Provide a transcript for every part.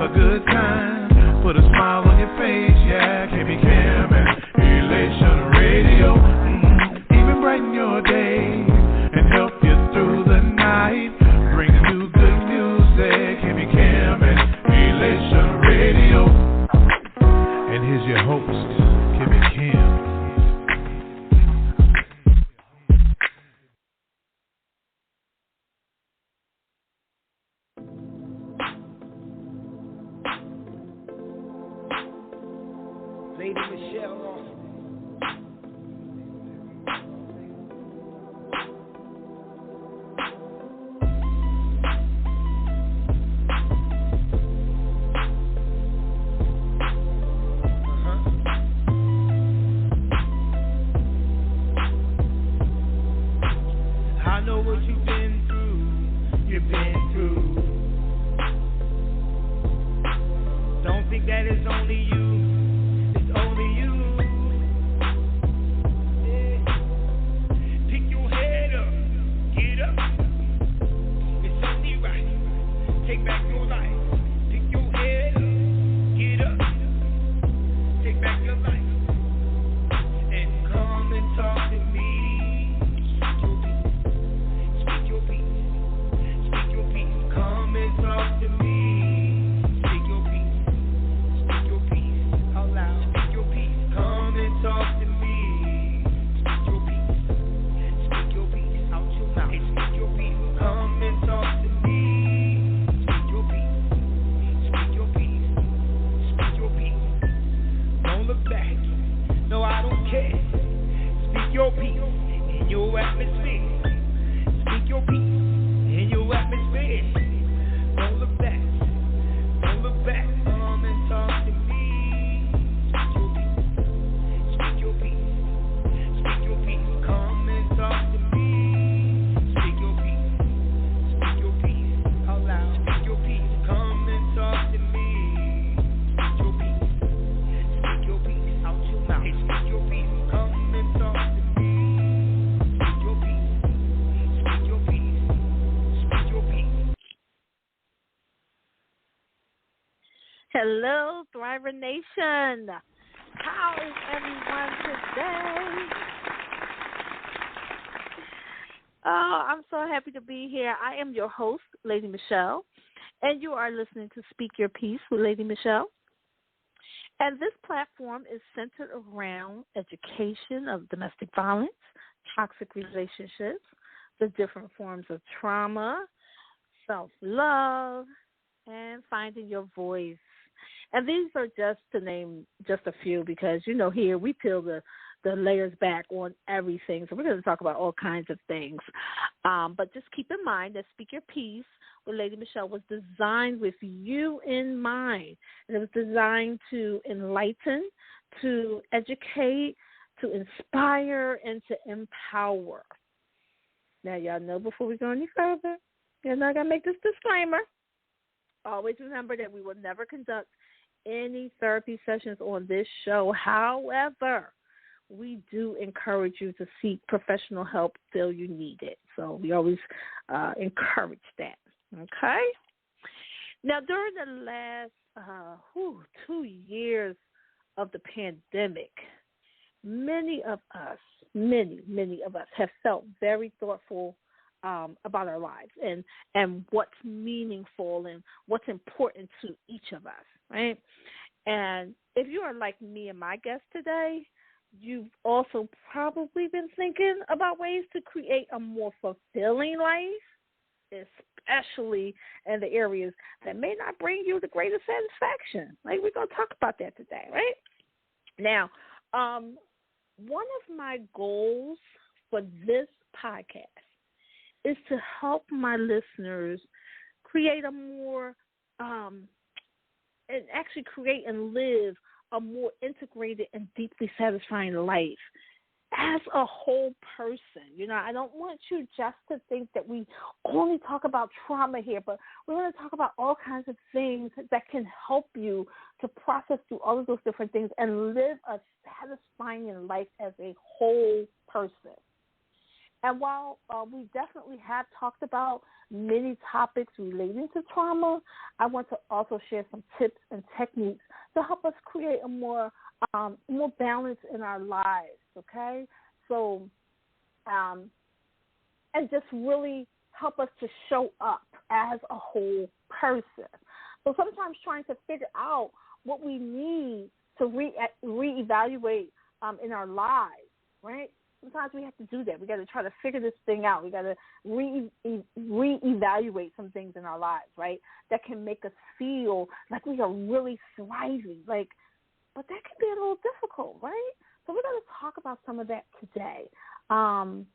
a good time. Put a smile on your face, yeah. KB Cam and Elation Radio. Even brighten your day and help you through the night. Bringing you good music. KB Cam and Elation Radio. And here's your host, KB Cam. Lady Michelle Austin. I know what you've been through. You've been through. Don't think that it's only you. Only you. Yeah. Pick your head up, get up. It's only right. Take back your life. Pick your head up, get up. Take back your life. And come and talk to me. Speak your peace. Speak your peace. Come and talk to me. Speak your peace. Speak your peace. Out loud. Come and talk to me. Speak your peace. Speak your peace. Out your mouth. Hey, speak your peace. Come and talk to me. Speak your peace. Speak your peace. Speak your peace. Don't look back. No, I don't care. Speak your peace in your atmosphere. Speak your peace in your atmosphere. Don't look back. Don't look back. Come and talk to me. Speak your peace. Speak your peace. Come and talk to me. Speak your peace. Speak your peace. Out loud. Speak your peace. Come and talk to me. Speak your peace. Speak your peace. Out your mouth. Hey, speak your peace. Come and talk to me. Speak your peace. Speak your peace. Speak your peace. Hello, Thriver Nation. How is everyone today? Oh, I'm so happy to be here. I am your host, Lady Michelle, and you are listening to Speak Your Peace with Lady Michelle. And this platform is centered around education of domestic violence, toxic relationships, the different forms of trauma, self-love, and finding your voice. And these are just to name just a few because, you know, here we peel the layers back on everything. So we're going to talk about all kinds of things. But just keep in mind that Speak Your Peace with Lady Michelle was designed with you in mind. And it was designed to enlighten, to educate, to inspire, and to empower. Now, y'all know before we go any further, you're not going to make this disclaimer. Always remember that we will never conduct any therapy sessions on this show. However, we do encourage you to seek professional help till you need it. So we always encourage that, okay? Now, during the last 2 years of the pandemic, many of us have felt very thoughtful about our lives and what's meaningful and what's important to each of us, right? And if you are like me and my guest today, you've also probably been thinking about ways to create a more fulfilling life, especially in the areas that may not bring you the greatest satisfaction. Like, we're going to talk about that today, right? Now, one of my goals for this podcast is to help my listeners create a more, and actually create and live a more integrated and deeply satisfying life as a whole person. You know, I don't want you just to think that we only talk about trauma here, but we're going to talk about all kinds of things that can help you to process through all of those different things and live a satisfying life as a whole person. And while we definitely have talked about many topics relating to trauma, I want to also share some tips and techniques to help us create a more balance in our lives, okay? So, and just really help us to show up as a whole person. So sometimes trying to figure out what we need to reevaluate in our lives, right? Sometimes we have to do that. We got to try to figure this thing out. We got to reevaluate some things in our lives, right? That can make us feel like we are really thriving. But that can be a little difficult, right? So we're going to talk about some of that today. And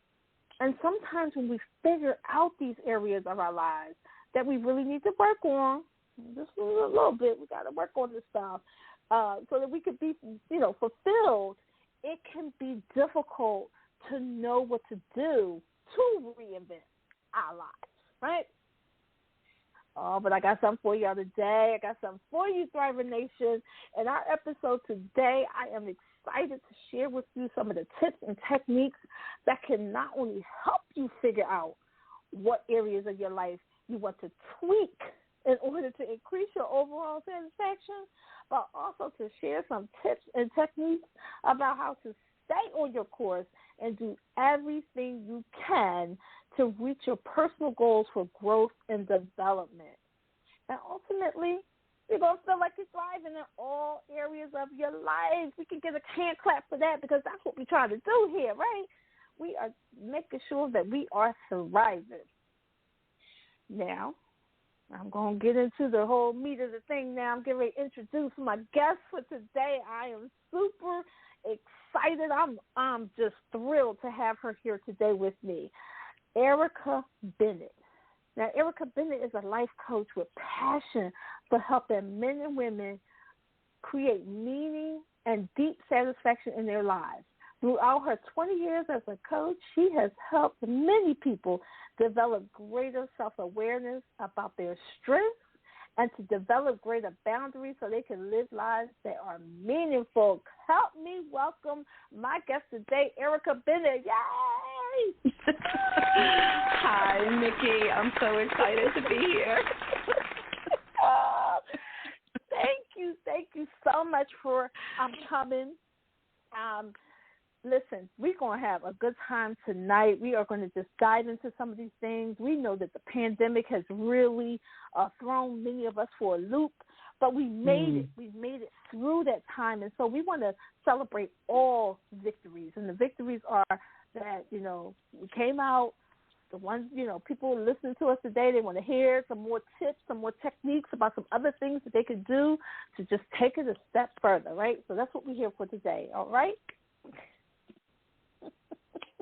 sometimes when we figure out these areas of our lives that we really need to work on, just a little bit, we got to work on this stuff so that we could be, fulfilled. It can be difficult to know what to do to reinvent our lives, right? Oh, but I got something for y'all today. I got something for you, Thriver Nation. In our episode today, I am excited to share with you some of the tips and techniques that can not only help you figure out what areas of your life you want to tweak in order to increase your overall satisfaction, but also to share some tips and techniques about how to stay on your course and do everything you can to reach your personal goals for growth and development. And ultimately, you're going to feel like you're thriving in all areas of your life. We can get a hand clap for that because that's what we're trying to do here, right? We are making sure that we are thriving. Now, I'm going to get into the whole meat of the thing now. I'm getting ready to introduce my guest for today. I am super excited. I'm just thrilled to have her here today with me, Erica Bennett. Now, Erica Bennett is a life coach with passion for helping men and women create meaning and deep satisfaction in their lives. Throughout her 20 years as a coach, she has helped many people develop greater self-awareness about their strengths and to develop greater boundaries so they can live lives that are meaningful. Help me welcome my guest today, Erica Bennett. Yay! Hi, Nikki. I'm so excited to be here. Thank you so much for coming. Listen, we're going to have a good time tonight. We are going to just dive into some of these things. We know that the pandemic has really thrown many of us for a loop, but we made it. We've made it through that time, and so we want to celebrate all victories. And the victories are that, we came out. The ones, people listening to us today, they want to hear some more tips, some more techniques about some other things that they could do to just take it a step further, right? So that's what we're here for today, all right?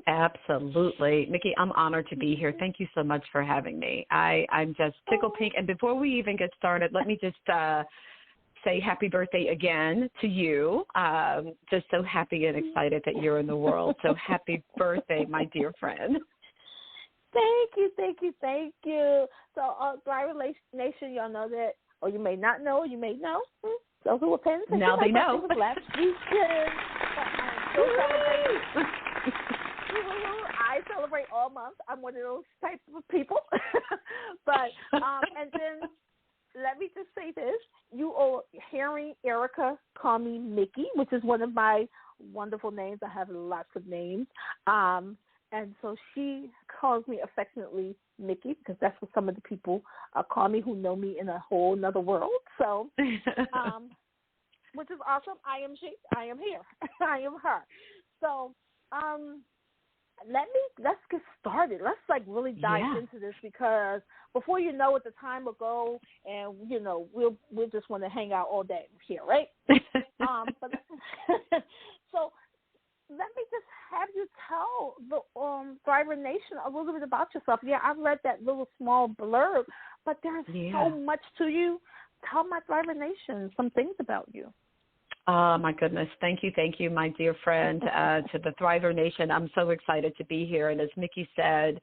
Absolutely. Nikki, I'm honored to be here. Thank you so much for having me. I'm just tickled pink. And before we even get started, let me just say happy birthday again to you. Just so happy and excited that you're in the world. So happy birthday, my dear friend. Thank you. So, Thriver Nation, y'all know that, or you may not know, or you may know. So who are paying attention? Now they know. It was last weekend. So I celebrate all month. I'm one of those types of people. But, and then let me just say this. You are hearing Erica call me Mickey, which is one of my wonderful names. I have lots of names. And so she calls me affectionately Mickey because that's what some of the people call me who know me in a whole nother world. So, which is awesome. I am she. I am here. I am her. So, let's get started. Let's really dive into this because before you know it, the time will go, and we'll just want to hang out all day here, right? But so let me just have you tell the Thriver Nation a little bit about yourself. Yeah, I've read that little small blurb, but there's so much to you. Tell my Thriver Nation some things about you. Oh, my goodness. Thank you, my dear friend, to the Thriver Nation. I'm so excited to be here. And as Mickey said,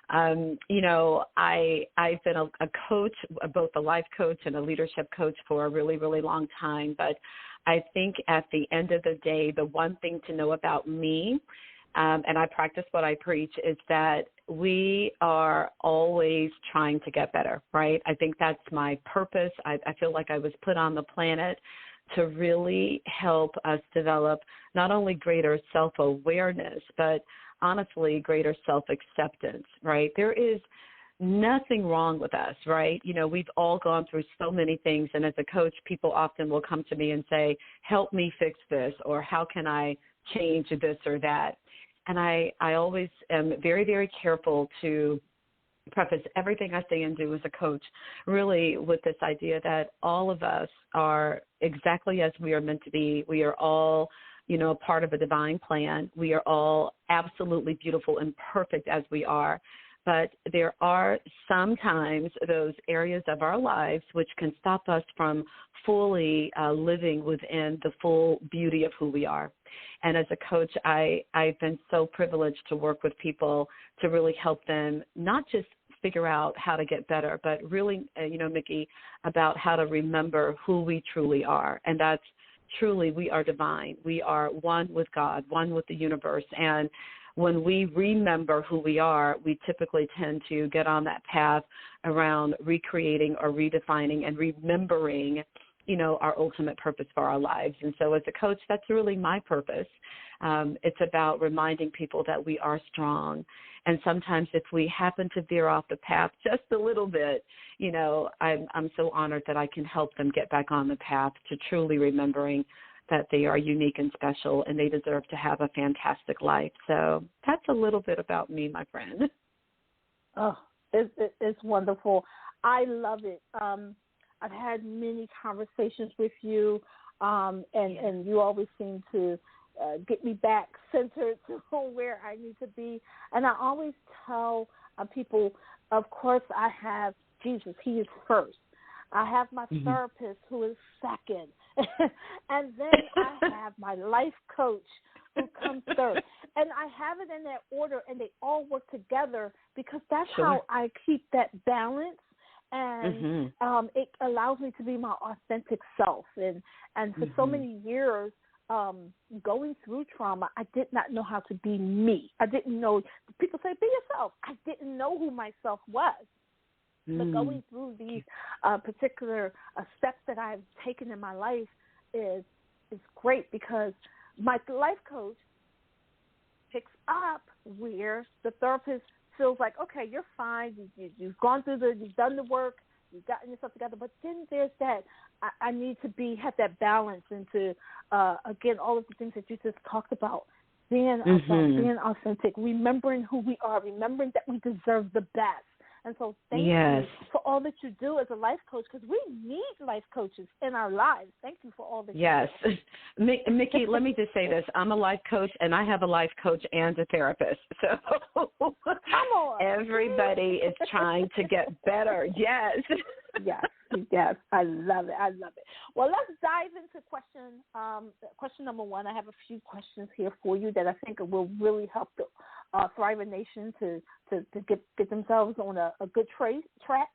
I've been a coach, both a life coach and a leadership coach for a really, really long time. But I think at the end of the day, the one thing to know about me and I practice what I preach, is that we are always trying to get better, right? I think that's my purpose. I feel like I was put on the planet to really help us develop not only greater self-awareness, but honestly, greater self-acceptance, right? There is nothing wrong with us, right? You know, we've all gone through so many things, and as a coach, people often will come to me and say, help me fix this, or how can I change this or that? And I always am very, very careful to preface everything I say and do as a coach really with this idea that all of us are exactly as we are meant to be. We are all, you know, a part of a divine plan. We are all absolutely beautiful and perfect as we are. But there are sometimes those areas of our lives which can stop us from fully living within the full beauty of who we are. And as a coach, I've been so privileged to work with people to really help them not just figure out how to get better, but really, you know, Mickey, about how to remember who we truly are. And that's truly, we are divine. We are one with God, one with the universe. And when we remember who we are, we typically tend to get on that path around recreating or redefining and remembering, you know, our ultimate purpose for our lives. And so as a coach, that's really my purpose. It's about reminding people that we are strong. And sometimes if we happen to veer off the path just a little bit, you know, I'm so honored that I can help them get back on the path to truly remembering that they are unique and special and they deserve to have a fantastic life. So that's a little bit about me, my friend. Oh, it's wonderful. I love it. I've had many conversations with you, and you always seem to get me back centered to where I need to be. And I always tell people, of course, I have Jesus. He is first. I have my therapist, who is second. And then I have my life coach, who comes third. And I have it in that order, and they all work together because that's how I keep that balance. And it allows me to be my authentic self. And for so many years, going through trauma, I did not know how to be me. I didn't know. People say, be yourself. I didn't know who myself was. But going through these particular steps that I've taken in my life is great, because my life coach picks up where the therapist feels like, okay, you're fine. You've gone through you've done the work, you've gotten yourself together. But then there's that I need to have that balance into again, all of the things that you just talked about. Being being authentic, remembering who we are, remembering that we deserve the best. And so thank you for all that you do as a life coach, because we need life coaches in our lives. Thank you for all that you do. Mickey, let me just say this. I'm a life coach, and I have a life coach and a therapist. So come on. Everybody is trying to get better. Yes. Yes. I love it. Well, let's dive into question number one. I have a few questions here for you that I think will really help the Thriving Nation to get themselves on a good track.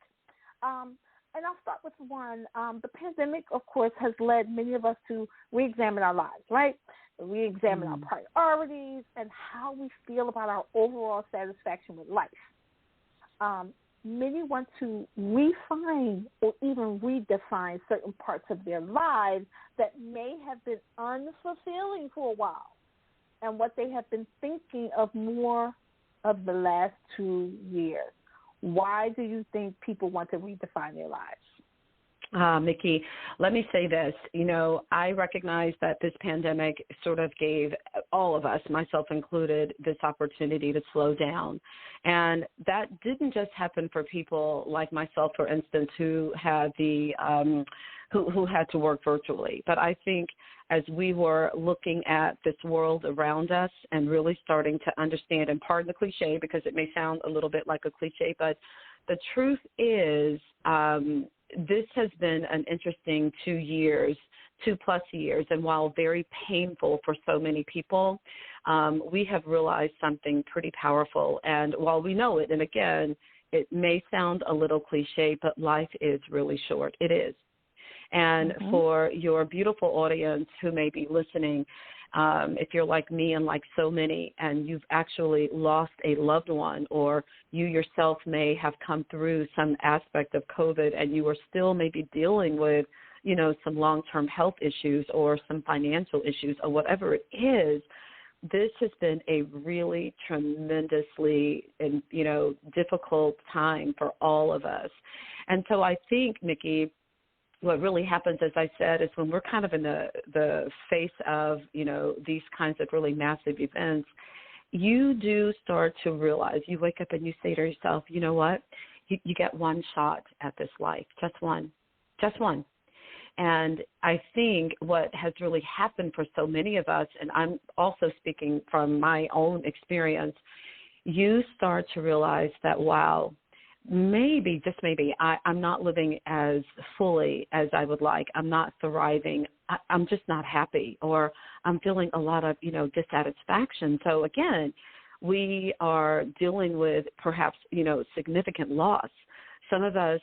And I'll start with one. The pandemic, of course, has led many of us to re-examine our lives, right? Re-examine our priorities and how we feel about our overall satisfaction with life. Many want to refine or even redefine certain parts of their lives that may have been unfulfilling for a while, and what they have been thinking of more of the last 2 years. Why do you think people want to redefine their lives? Mickey, let me say this. You know, I recognize that this pandemic sort of gave all of us, myself included, this opportunity to slow down. And that didn't just happen for people like myself, for instance, who had who had to work virtually. But I think as we were looking at this world around us and really starting to understand, and pardon the cliche because it may sound a little bit like a cliche, but the truth is, this has been an interesting 2 years, 2+ years, and while very painful for so many people, we have realized something pretty powerful. And while we know it, and again, it may sound a little cliche, but life is really short. It is. And for your beautiful audience who may be listening, If you're like me and like so many, and you've actually lost a loved one, or you yourself may have come through some aspect of COVID and you are still maybe dealing with, some long-term health issues or some financial issues or whatever it is, this has been a really tremendously and, difficult time for all of us. And so I think, Nikki, what really happens, as I said, is when we're kind of in the face of, these kinds of really massive events, you do start to realize, you wake up and you say to yourself, you know what, you get one shot at this life, just one. And I think what has really happened for so many of us, and I'm also speaking from my own experience, you start to realize that, wow, maybe, just maybe, I'm not living as fully as I would like. I'm not thriving. I'm just not happy, or I'm feeling a lot of, dissatisfaction. So again, we are dealing with perhaps, significant loss. Some of us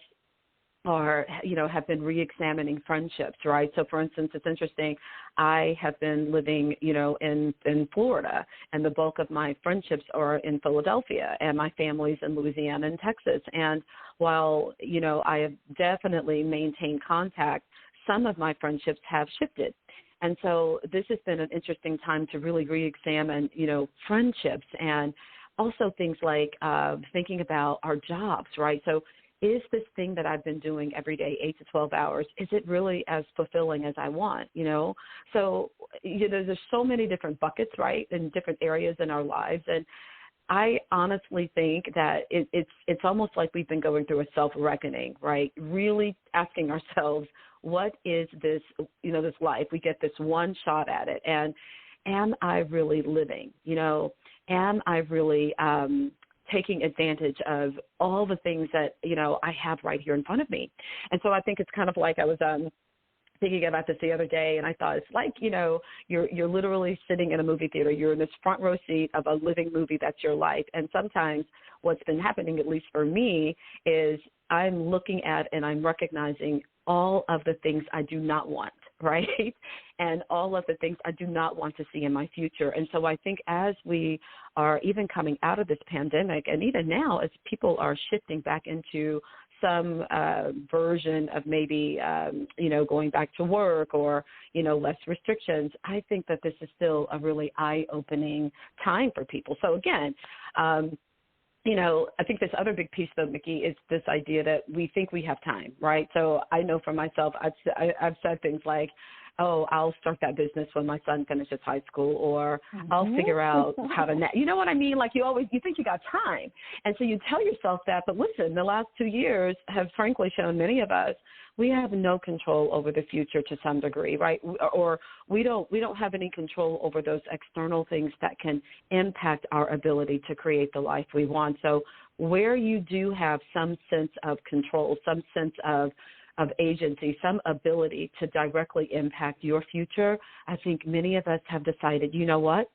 have been re-examining friendships, right? So, for instance, it's interesting. I have been living, in Florida, and the bulk of my friendships are in Philadelphia, and my family's in Louisiana and Texas. And while, I have definitely maintained contact, some of my friendships have shifted. And so this has been an interesting time to really re-examine, friendships, and also things like thinking about our jobs, right? So is this thing that I've been doing every day, 8 to 12 hours, is it really as fulfilling as I want, So, there's so many different buckets, right, in different areas in our lives. And I honestly think that it's almost like we've been going through a self-reckoning, right, really asking ourselves, what is this, this life? We get this one shot at it. And am I really living? Am I really taking advantage of all the things that, I have right here in front of me? And so I think it's kind of like I was thinking about this the other day, and I thought it's like, you're literally sitting in a movie theater. You're in this front row seat of a living movie that's your life. And sometimes what's been happening, at least for me, is I'm looking at and I'm recognizing all of the things I do not want, right? And all of the things I do not want to see in my future. And so I think as we are even coming out of this pandemic, and even now as people are shifting back into some version of maybe, going back to work or, less restrictions, I think that this is still a really eye-opening time for people. So again, I think this other big piece, though, Mickey, is this idea that we think we have time, right? So I know for myself, I've said things like, oh, I'll start that business when my son finishes high school, or I'll figure out how to, you know what I mean? Like you think you got time. And so you tell yourself that, but listen, the last 2 years have frankly shown many of us we have no control over the future to some degree, right? Or we don't have any control over those external things that can impact our ability to create the life we want. So where you do have some sense of control, some sense of agency, some ability to directly impact your future, I think many of us have decided, you know what?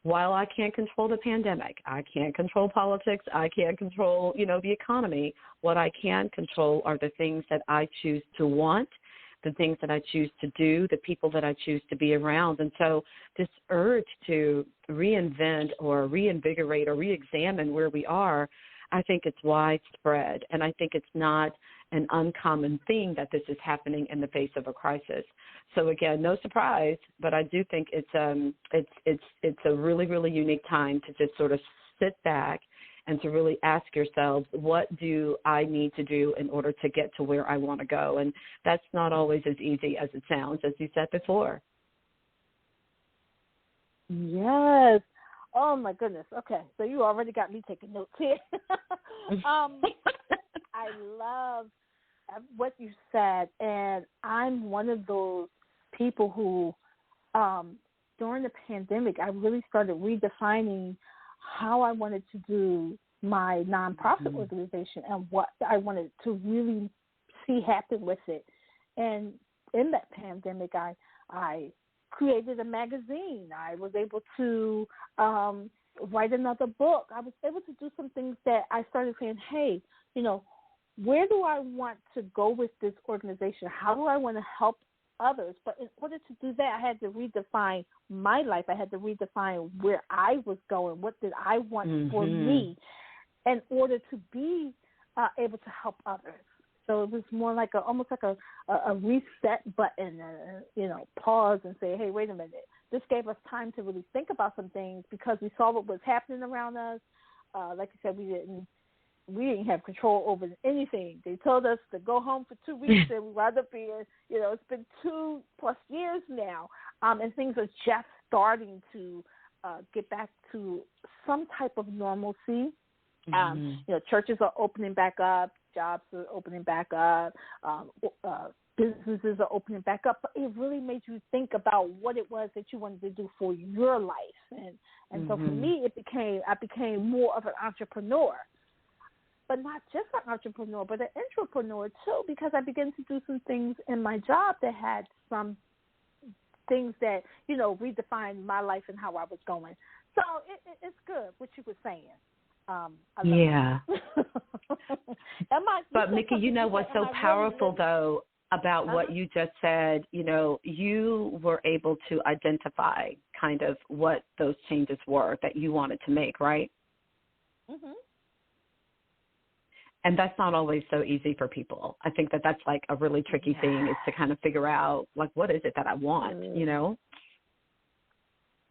While I can't control the pandemic, I can't control politics, I can't control, the economy, what I can control are the things that I choose to want, the things that I choose to do, the people that I choose to be around. And so this urge to reinvent or reinvigorate or reexamine where we are, I think it's widespread. And I think it's not an uncommon thing that this is happening in the face of a crisis. So again, no surprise, but I do think it's a really, really unique time to just sort of sit back and to really ask yourselves, what do I need to do in order to get to where I want to go? And that's not always as easy as it sounds, as you said before. Yes. Oh, my goodness. Okay, so you already got me taking notes here. I love what you said, and I'm one of those people who, during the pandemic, I really started redefining how I wanted to do my nonprofit organization and what I wanted to really see happen with it. And in that pandemic, I created a magazine. I was able to write another book. I was able to do some things that I started saying, hey, where do I want to go with this organization? How do I want to help others. But in order to do that, I had to redefine my life. I had to redefine where I was going. What did I want for me in order to be able to help others? So it was more like almost like a reset button, pause and say, hey, wait a minute. This gave us time to really think about some things because we saw what was happening around us. Like you said, we didn't have control over anything. They told us to go home for 2 weeks, and we wound up here. It's been 2+ years now, and things are just starting to get back to some type of normalcy. Churches are opening back up, jobs are opening back up, businesses are opening back up. But it really made you think about what it was that you wanted to do for your life, and so for me, I became more of an entrepreneur. But not just an entrepreneur, but an entrepreneur too, because I began to do some things in my job that had some things that, redefined my life and how I was going. So it's good what you were saying. Yeah. But, Mickey, what's so powerful, though, about what you just said, you were able to identify kind of what those changes were that you wanted to make, right? Mm-hmm. And that's not always so easy for people. I think that's like a really tricky thing is to kind of figure out, like, what is it that I want,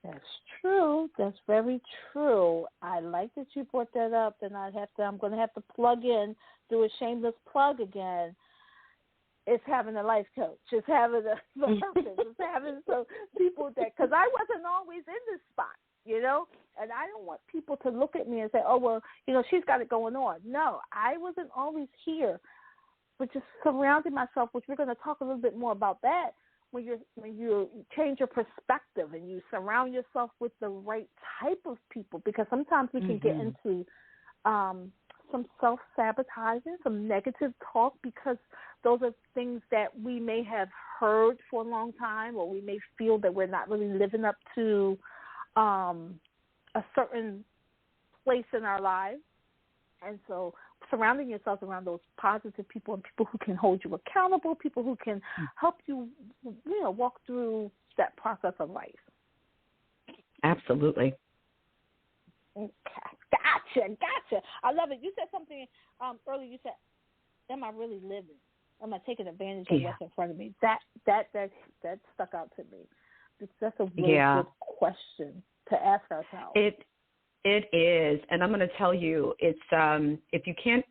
That's true. That's very true. I like that you brought that up, and I'm going to have to do a shameless plug again. It's having a life coach. It's having a purpose. It's having some people because I wasn't always in this spot, and I don't want people to look at me and say, oh, well, she's got it going on. No, I wasn't always here, but just surrounding myself, which we're going to talk a little bit more about that, when you change your perspective and you surround yourself with the right type of people, because sometimes we can get into some self-sabotaging, some negative talk, because those are things that we may have heard for a long time, or we may feel that we're not really living up to a certain place in our lives. And so surrounding yourself around those positive people and people who can hold you accountable, people who can help you, walk through that process of life. Absolutely. Okay. Gotcha. I love it. You said something earlier. You said, am I really living? Am I taking advantage of what's in front of me? That stuck out to me. That's a really good question to ask ourselves. It is, and I'm going to tell you, it's if you can't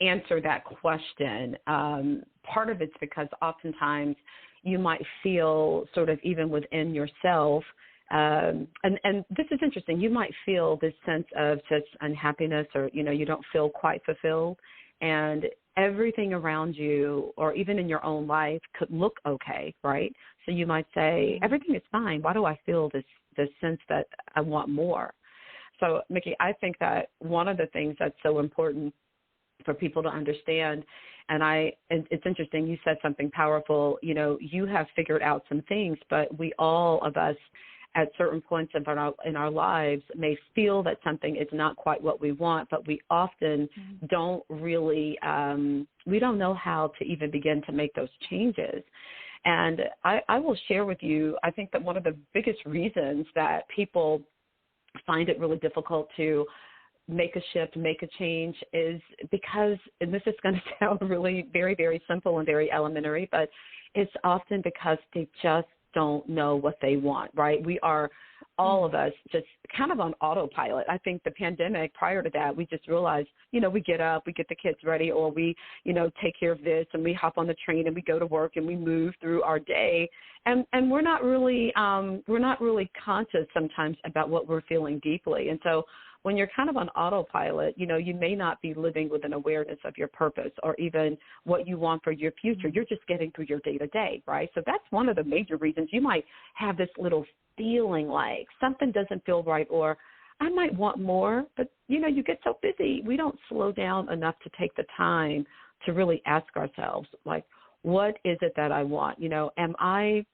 answer that question, part of it's because oftentimes you might feel sort of even within yourself, and this is interesting, you might feel this sense of just unhappiness, or, you don't feel quite fulfilled, and everything around you or even in your own life could look okay, right? So you might say, everything is fine. Why do I feel this sense that I want more? So, Mickey, I think that one of the things that's so important for people to understand, and it's interesting, you said something powerful, you have figured out some things, but we all of us at certain points in our lives may feel that something is not quite what we want, but we often don't really, we don't know how to even begin to make those changes. And I will share with you, I think that one of the biggest reasons that people find it really difficult to make a shift, make a change is because, and this is going to sound really very, very simple and very elementary, but it's often because they just don't know what they want, right? We are, all of us, just kind of on autopilot. I think the pandemic, prior to that, we just realized, we get up, we get the kids ready, or we, take care of this, and we hop on the train and we go to work and we move through our day. And we're not really conscious sometimes about what we're feeling deeply. And so when you're kind of on autopilot, you may not be living with an awareness of your purpose or even what you want for your future. You're just getting through your day-to-day, right? So that's one of the major reasons you might have this little feeling like something doesn't feel right, or I might want more, but, you get so busy. We don't slow down enough to take the time to really ask ourselves, like, what is it that I want? Am I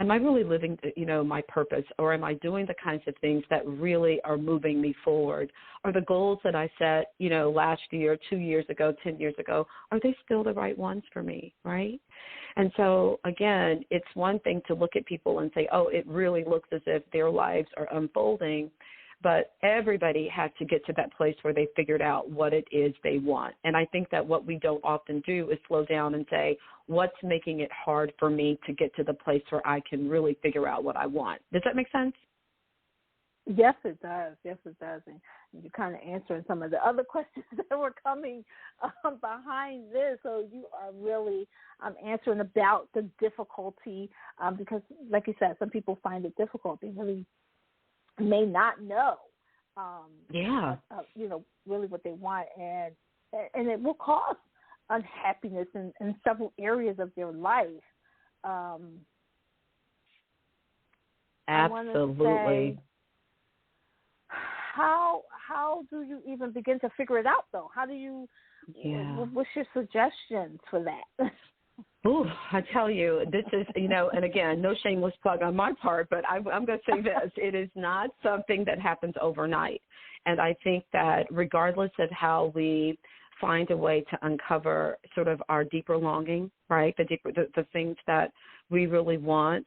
am I really living, my purpose, or am I doing the kinds of things that really are moving me forward? Are the goals that I set, last year, 2 years ago, 10 years ago, are they still the right ones for me, right? And so, again, it's one thing to look at people and say, oh, it really looks as if their lives are unfolding, but everybody had to get to that place where they figured out what it is they want. And I think that what we don't often do is slow down and say, what's making it hard for me to get to the place where I can really figure out what I want? Does that make sense? Yes, it does. Yes, it does. And you're kind of answering some of the other questions that were coming behind this. So you are really answering about the difficulty because, like you said, some people find it difficult. They really may not know, really what they want, and it will cause unhappiness in several areas of their life. Absolutely. How do you even begin to figure it out, though? How do you? Yeah. What's your suggestions for that? Ooh, I tell you, this is, and again, no shameless plug on my part, but I'm going to say this. It is not something that happens overnight. And I think that regardless of how we find a way to uncover sort of our deeper longing, right, the things that we really want,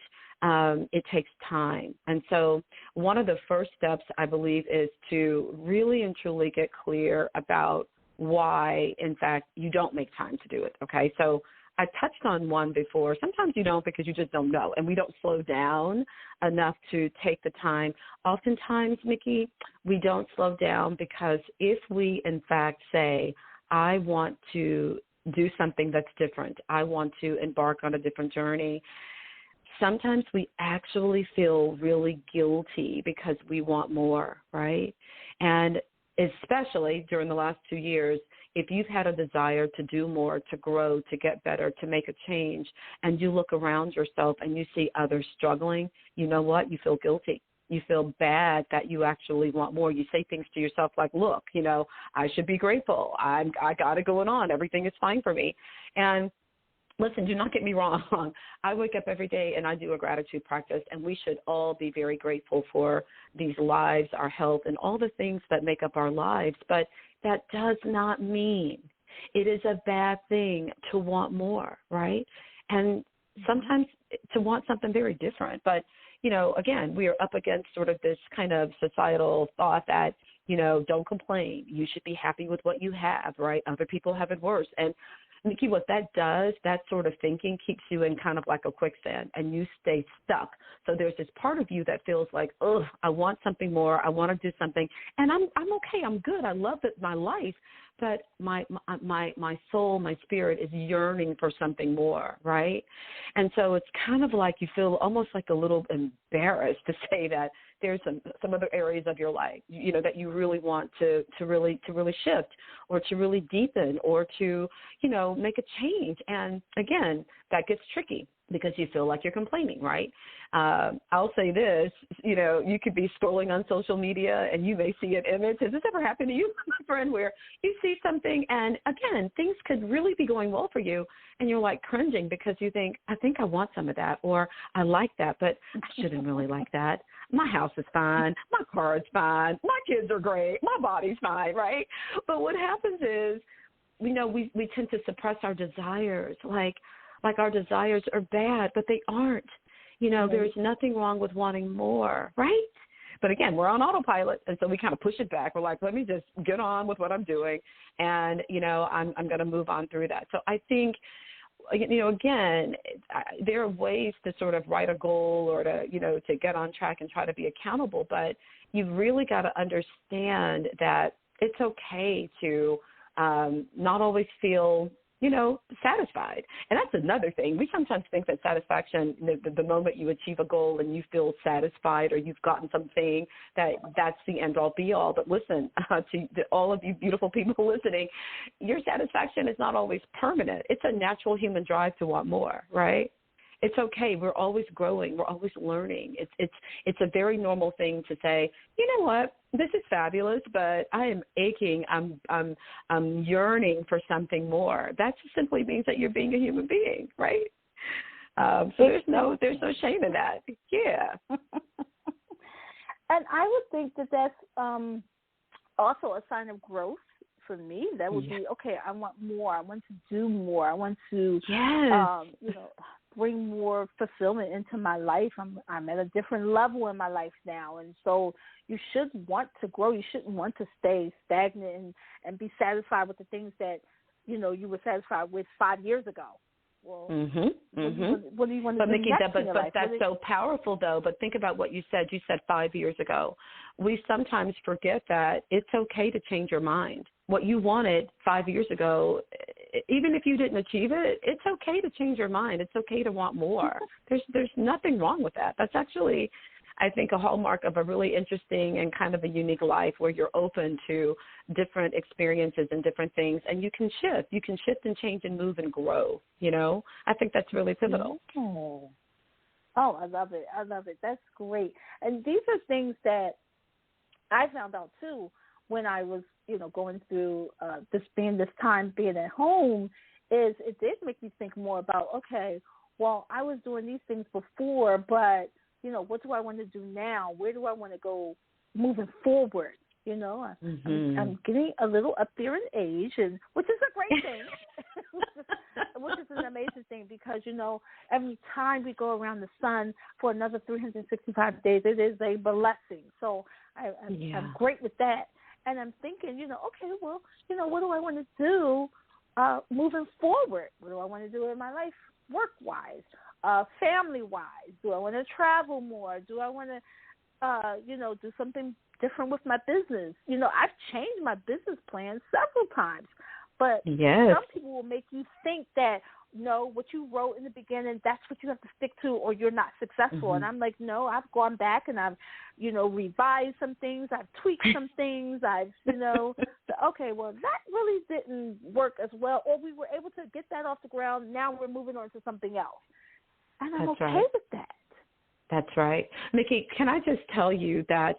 it takes time. And so one of the first steps, I believe, is to really and truly get clear about why, in fact, you don't make time to do it, okay? So I touched on one before. Sometimes you don't because you just don't know, and we don't slow down enough to take the time. Oftentimes, Mickey, we don't slow down because if we, in fact, say, I want to do something that's different, I want to embark on a different journey, sometimes we actually feel really guilty because we want more, right? And especially during the last 2 years, if you've had a desire to do more, to grow, to get better, to make a change, and you look around yourself and you see others struggling, you know what? You feel guilty. You feel bad that you actually want more. You say things to yourself like, look, I should be grateful. I got it going on. Everything is fine for me. And listen, do not get me wrong. I wake up every day and I do a gratitude practice, and we should all be very grateful for these lives, our health, and all the things that make up our lives. But that does not mean it is a bad thing to want more, right? And sometimes to want something very different. But, again, we are up against sort of this kind of societal thought that, don't complain. You should be happy with what you have, right? Other people have it worse. And Nikki, what that does, that sort of thinking keeps you in kind of like a quicksand, and you stay stuck. So there's this part of you that feels like, oh, I want something more. I want to do something, and I'm okay. I'm good. I love my life, but my soul, my spirit is yearning for something more, right? And so it's kind of like you feel almost like a little embarrassed to say that there's some other areas of your life, that you really want to really shift or to really deepen or to, make a change. And again, that gets tricky because you feel like you're complaining, right? I'll say this, you could be scrolling on social media and you may see an image. Has this ever happened to you, my friend, where you see something and, again, things could really be going well for you and you're like cringing because you think, I think I want some of that, or I like that, but I shouldn't really like that. My house is fine. My car is fine. My kids are great. My body's fine, right? But what happens is, we tend to suppress our desires, like our desires are bad, but they aren't. There's nothing wrong with wanting more, right? But again, we're on autopilot, and so we kind of push it back. We're like, let me just get on with what I'm doing, and, I'm going to move on through that. So I think, again, there are ways to sort of write a goal or to get on track and try to be accountable, but you've really got to understand that it's okay to not always feel, satisfied. And that's another thing. We sometimes think that satisfaction, the moment you achieve a goal and you feel satisfied or you've gotten something, that's the end all be all. But listen, to all of you beautiful people listening, your satisfaction is not always permanent. It's a natural human drive to want more, right? It's okay. We're always growing. We're always learning. It's a very normal thing to say, you know what, this is fabulous, but I am aching. I'm yearning for something more. That just simply means that you're being a human being, right? So there's no shame in that. Yeah. And I would think that that's also a sign of growth for me. That would be, okay, I want more. I want to do more. I want to, bring more fulfillment into my life. I'm at a different level in my life now. And so you should want to grow. You shouldn't want to stay stagnant and be satisfied with the things that, you were satisfied with 5 years ago. Well, what do you want to do Nikki, next in your life? That's so powerful, though. But think about what you said. You said 5 years ago. We sometimes forget that it's okay to change your mind. What you wanted 5 years ago, even if you didn't achieve it, it's okay to change your mind. It's okay to want more. There's nothing wrong with that. That's actually, I think, a hallmark of a really interesting and kind of a unique life where you're open to different experiences and different things, and you can shift. You can shift and change and move and grow, I think that's really pivotal. Oh, I love it. That's great. And these are things that I found out, too, when I was, going through this time being at home, is it did make me think more about, okay, well, I was doing these things before, but what do I want to do now? Where do I want to go moving forward? I'm getting a little up there in age, and which is a great thing, which is an amazing thing because, every time we go around the sun for another 365 days, it is a blessing. So I'm great with that. And I'm thinking, okay, well, what do I want to do moving forward? What do I want to do in my life work-wise? Family-wise, do I want to travel more? Do I want to, do something different with my business? I've changed my business plan several times, but some people will make you think that, no, what you wrote in the beginning, that's what you have to stick to or you're not successful. And I'm like, no, I've gone back and I've, revised some things. I've tweaked some things. I've, okay, well, that really didn't work as well. Or we were able to get that off the ground. Now we're moving on to something else. And I'm okay with that. That's right. Nikki, can I just tell you that,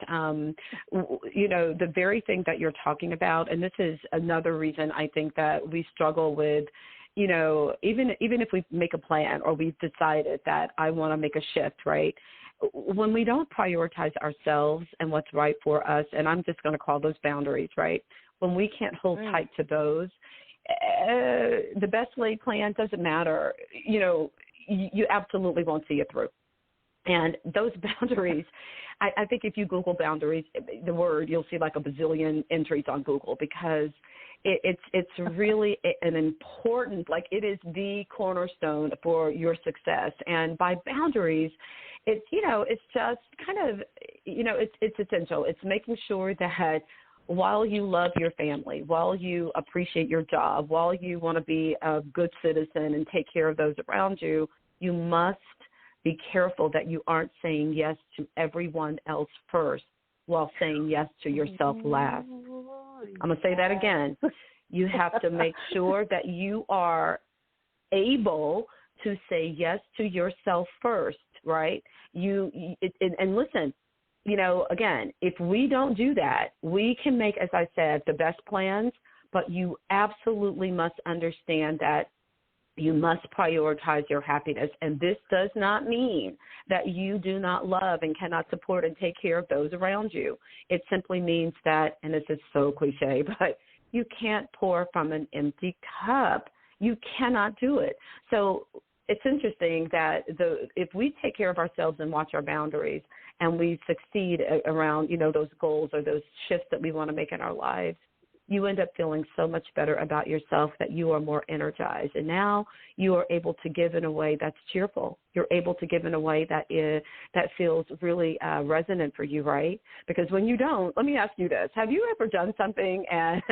the very thing that you're talking about, and this is another reason I think that we struggle with, even if we make a plan or we've decided that I want to make a shift, right? When we don't prioritize ourselves and what's right for us, and I'm just going to call those boundaries, right? When we can't hold tight to those, the best laid plan doesn't matter. You absolutely won't see it through. And those boundaries, I think if you Google boundaries, the word, you'll see like a bazillion entries on Google because it's really an important, like it is the cornerstone for your success. And by boundaries, it's just kind of, it's essential. It's making sure that while you love your family, while you appreciate your job, while you want to be a good citizen and take care of those around you, you must be careful that you aren't saying yes to everyone else first while saying yes to yourself last. I'm going to say that again. You have to make sure that you are able to say yes to yourself first, right? And listen, again, if we don't do that, we can make, as I said, the best plans, but you absolutely must understand that you must prioritize your happiness. And this does not mean that you do not love and cannot support and take care of those around you. It simply means that, and this is so cliche, but you can't pour from an empty cup. You cannot do it. So it's interesting that if we take care of ourselves and watch our boundaries and we succeed around, those goals or those shifts that we want to make in our lives, you end up feeling so much better about yourself that you are more energized. And now you are able to give in a way that's cheerful. You're able to give in a way that feels really resonant for you, right? Because when you don't, let me ask you this. Have you ever done something and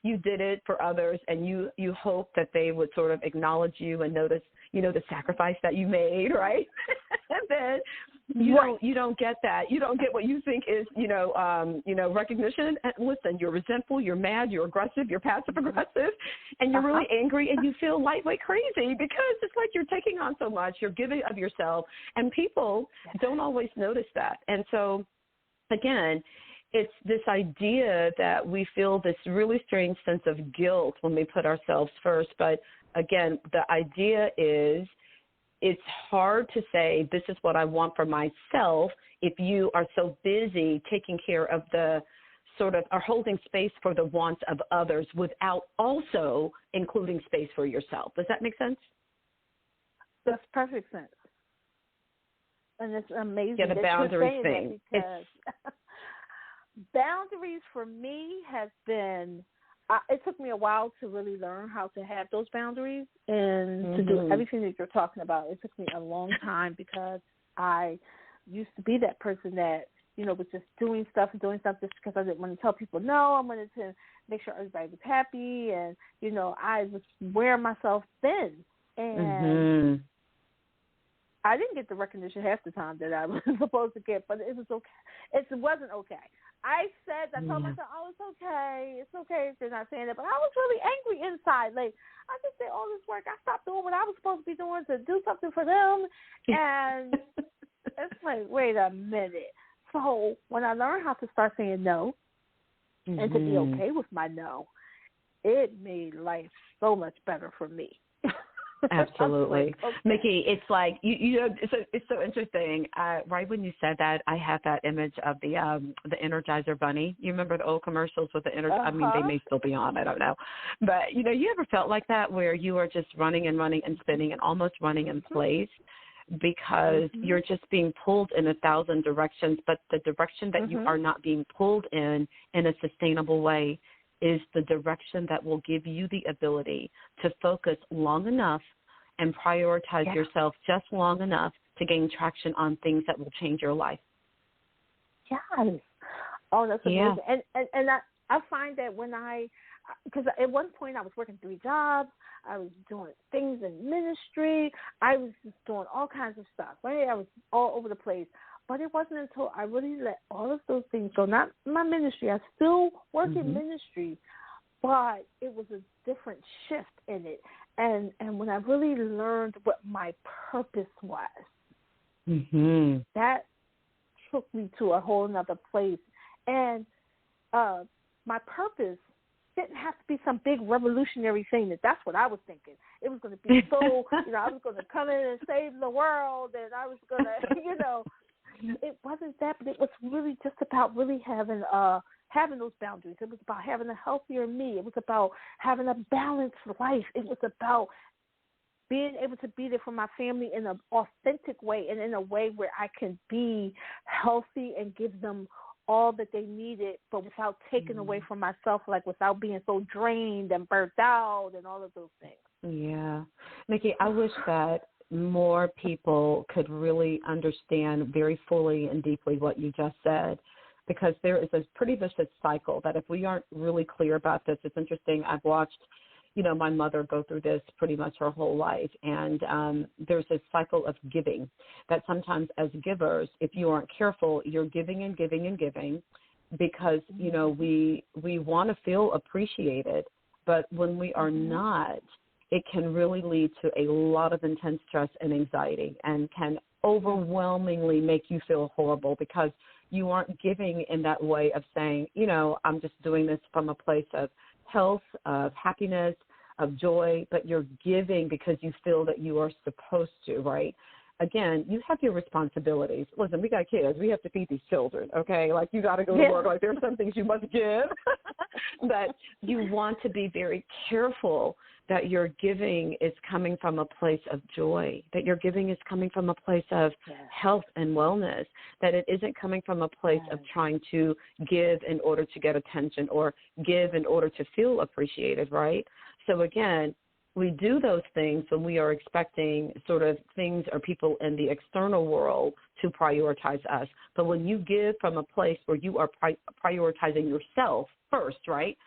you did it for others and you hope that they would sort of acknowledge you and notice, the sacrifice that you made, right? And then you don't get that. You don't get what you think is, recognition. And listen, you're resentful, you're mad, you're aggressive, you're passive aggressive, and you're really angry, and you feel lightweight crazy because it's like you're taking on so much, you're giving of yourself, and people don't always notice that. And so, again, it's this idea that we feel this really strange sense of guilt when we put ourselves first. But again, the idea is it's hard to say this is what I want for myself if you are so busy taking care of the sort of, or holding space for the wants of others without also including space for yourself. Does that make sense? That's perfect sense. And it's amazing. Yeah, the boundaries thing. Because boundaries for me have been, it took me a while to really learn how to have those boundaries and to do everything that you're talking about. It took me a long time because I used to be that person that, you know, was just doing stuff just because I didn't want to tell people no. I wanted to make sure everybody was happy, and, you know, I was wearing myself thin. And I didn't get the recognition half the time that I was supposed to get, but it was okay. It wasn't okay. I told myself, oh, it's okay if they're not saying it, but I was really angry inside. Like, I just did all this work. I stopped doing what I was supposed to be doing to do something for them, and it's like, wait a minute. So when I learned how to start saying no and to be okay with my no, it made life so much better for me. Absolutely. Like, okay. Mickey, it's like, you know, it's so interesting. Right when you said that, I have that image of the Energizer Bunny. You remember the old commercials with the Energizer? I mean, they may still be on, I don't know. But, you know, you ever felt like that where you are just running and spinning and almost running in place because you're just being pulled in 1,000 directions, but the direction that you are not being pulled in a sustainable way is the direction that will give you the ability to focus long enough and prioritize yourself just long enough to gain traction on things that will change your life. Yes. Oh, that's amazing. And I find that when because at one point I was working 3 jobs, I was doing things in ministry, I was just doing all kinds of stuff, right? I was all over the place. But it wasn't until I really let all of those things go, not my ministry, I still work in ministry, but it was a different shift in it. And when I really learned what my purpose was, that took me to a whole other place. And my purpose didn't have to be some big revolutionary thing. That's what I was thinking. It was going to be so, you know, I was going to come in and save the world, and I was going to, you know, it wasn't that, but it was really just about really having those boundaries. It was about having a healthier me. It was about having a balanced life. It was about being able to be there for my family in an authentic way and in a way where I can be healthy and give them all that they needed, but without taking away from myself, like without being so drained and burnt out and all of those things. Yeah. Mickey, I wish that more people could really understand very fully and deeply what you just said, because there is a pretty vicious cycle that if we aren't really clear about this, it's interesting. I've watched, you know, my mother go through this pretty much her whole life, and there's a cycle of giving that sometimes as givers, if you aren't careful, you're giving and giving and giving because, you know, we want to feel appreciated, but when we are not, it can really lead to a lot of intense stress and anxiety and can overwhelmingly make you feel horrible because you aren't giving in that way of saying, you know, I'm just doing this from a place of health, of happiness, of joy, but you're giving because you feel that you are supposed to, right? Again, you have your responsibilities. Listen, we got kids. We have to feed these children, okay? Like, you got to go to work. Like, there's some things you must give. But you want to be very careful that your giving is coming from a place of joy, that your giving is coming from a place of health and wellness, that it isn't coming from a place of trying to give in order to get attention or give in order to feel appreciated, right? So, again, we do those things when we are expecting sort of things or people in the external world to prioritize us. But when you give from a place where you are prioritizing yourself first, right,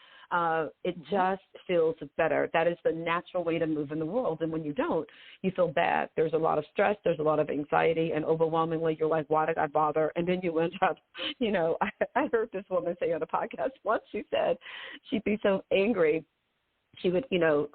it just feels better. That is the natural way to move in the world. And when you don't, you feel bad. There's a lot of stress. There's a lot of anxiety. And overwhelmingly, you're like, why did I bother? And then you end up, you know, I heard this woman say on a podcast once, she said she'd be so angry. She would, you know,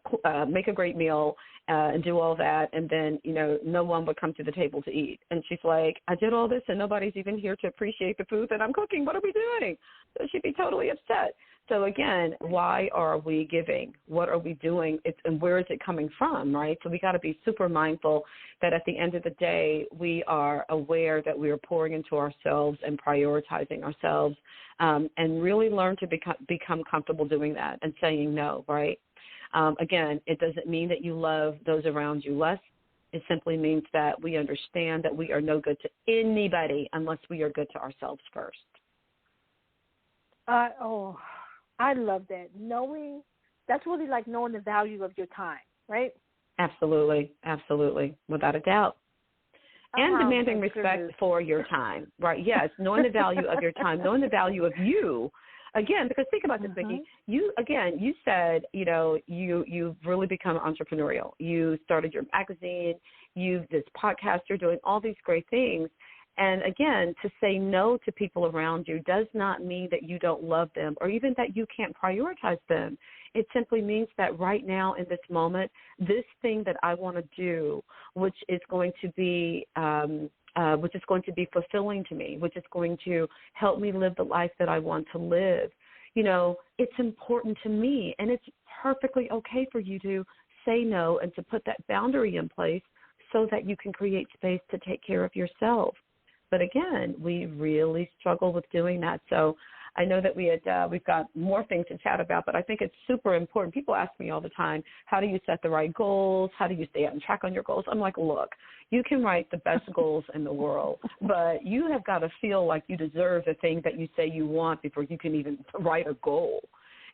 make a great meal and do all that, and then, you know, no one would come to the table to eat. And she's like, I did all this, and nobody's even here to appreciate the food that I'm cooking. What are we doing? So she'd be totally upset. So again, why are we giving? What are we doing? And where is it coming from, right? So we got to be super mindful that at the end of the day, we are aware that we are pouring into ourselves and prioritizing ourselves, and really learn to become comfortable doing that and saying no, right? Again, it doesn't mean that you love those around you less. It simply means that we understand that we are no good to anybody unless we are good to ourselves first. I love that. That's really like knowing the value of your time, right? Absolutely, absolutely, without a doubt. And demanding respect for your time, right? Yes, knowing the value of your time, knowing the value of you. Again, because think about this, Vicki. You said, you've really become entrepreneurial. You started your magazine, this podcast, you're doing all these great things. And again, to say no to people around you does not mean that you don't love them or even that you can't prioritize them. It simply means that right now in this moment, this thing that I want to do, which is going to be fulfilling to me, which is going to help me live the life that I want to live, it's important to me. And it's perfectly okay for you to say no and to put that boundary in place so that you can create space to take care of yourself. But again, we really struggle with doing that. So I know that we've got more things to chat about, but I think it's super important. People ask me all the time, how do you set the right goals? How do you stay on track on your goals? I'm like, look, you can write the best goals in the world, but you have got to feel like you deserve the thing that you say you want before you can even write a goal.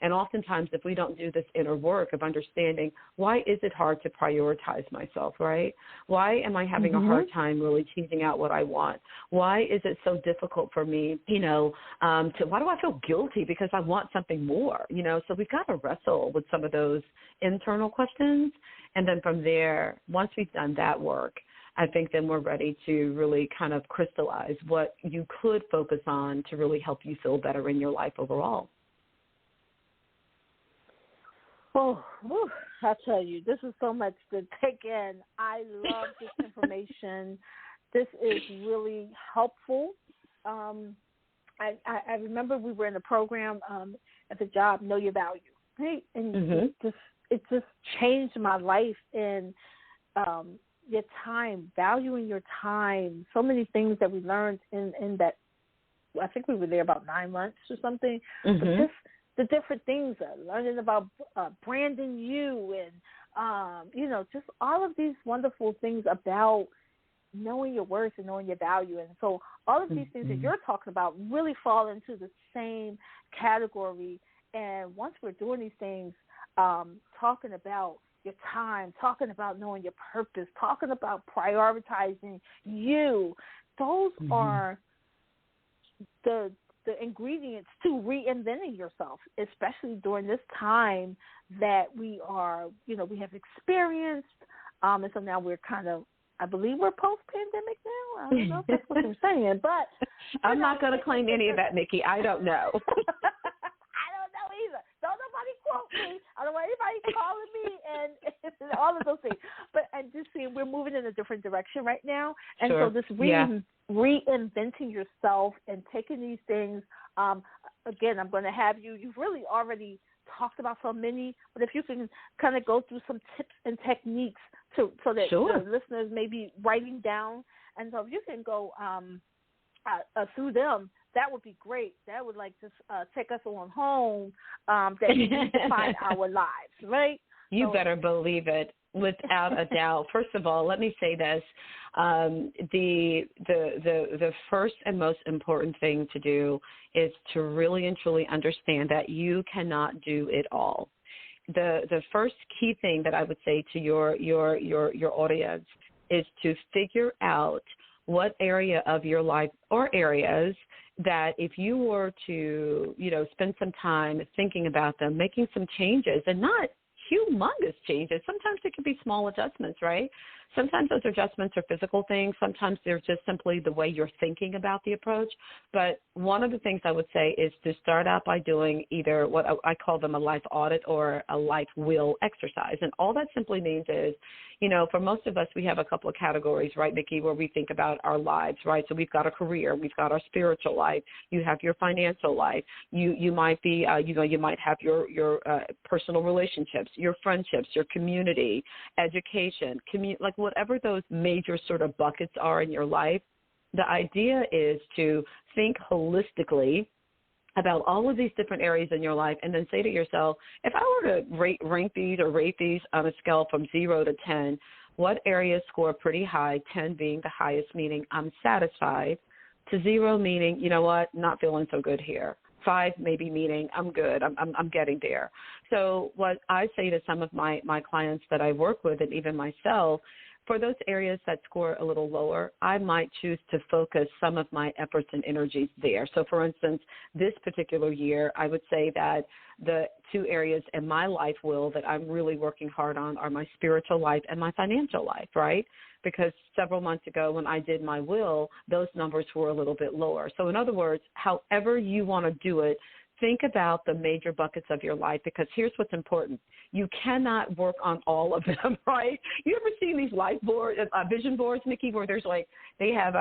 And oftentimes, if we don't do this inner work of understanding, why is it hard to prioritize myself, right? Why am I having a hard time really teasing out what I want? Why is it so difficult for me, why do I feel guilty because I want something more, So we've got to wrestle with some of those internal questions. And then from there, once we've done that work, I think then we're ready to really kind of crystallize what you could focus on to really help you feel better in your life overall. Oh, I'll tell you, this is so much to take in. I love this information. This is really helpful. I remember we were in a program at the job, Know Your Value, right? And it just changed my life in your time, valuing your time. So many things that we learned in that. I think we were there about 9 months or something. But the different things, learning about branding you and, just all of these wonderful things about knowing your worth and knowing your value. And so all of these things that you're talking about really fall into the same category. And once we're doing these things, talking about your time, talking about knowing your purpose, talking about prioritizing you, those are the ingredients to reinventing yourself, especially during this time that we are, we have experienced. And so now we're kind of, I believe we're post-pandemic now. I don't know if that's what they're saying, but I'm not going to claim any of that, Nikki. I don't know. I don't know either. Don't nobody quote me. I don't want anybody calling me and all of those things. But I'm just saying we're moving in a different direction right now. And so this reinventing yourself and taking these things, again, I'm going to have you've really already talked about so many, but if you can kind of go through some tips and techniques so that the listeners may be writing down. And so if you can go through them, that would be great. That would just take us on home that we can define our lives, right? You better believe it, without a doubt. First of all, let me say this: the first and most important thing to do is to really and truly understand that you cannot do it all. The first key thing that I would say to your audience is to figure out what area of your life or areas that if you were to, spend some time thinking about them, making some changes, and not humongous changes. Sometimes it can be small adjustments, right? Sometimes those adjustments are physical things. Sometimes they're just simply the way you're thinking about the approach. But one of the things I would say is to start out by doing either what I call them a life audit or a life will exercise. And all that simply means is, for most of us, we have a couple of categories, right, Nikki, where we think about our lives, right? So we've got a career, we've got our spiritual life, you have your financial life, you might be, you might have your personal relationships, your friendships, your community, education, like whatever those major sort of buckets are in your life. The idea is to think holistically about all of these different areas in your life and then say to yourself, if I were to rank these or rate these on a scale from 0 to 10, what areas score pretty high, 10 being the highest, meaning I'm satisfied, to 0 meaning, you know what, not feeling so good here. 5 maybe meaning I'm good, I'm getting there. So what I say to some of my clients that I work with and even myself, for those areas that score a little lower, I might choose to focus some of my efforts and energies there. So, for instance, this particular year, I would say that the 2 areas in my life will that I'm really working hard on are my spiritual life and my financial life, right? Because several months ago when I did my will, those numbers were a little bit lower. So, in other words, however you want to do it, think about the major buckets of your life, because here's what's important. You cannot work on all of them, right? You ever seen these life boards, vision boards, Nikki, where there's they have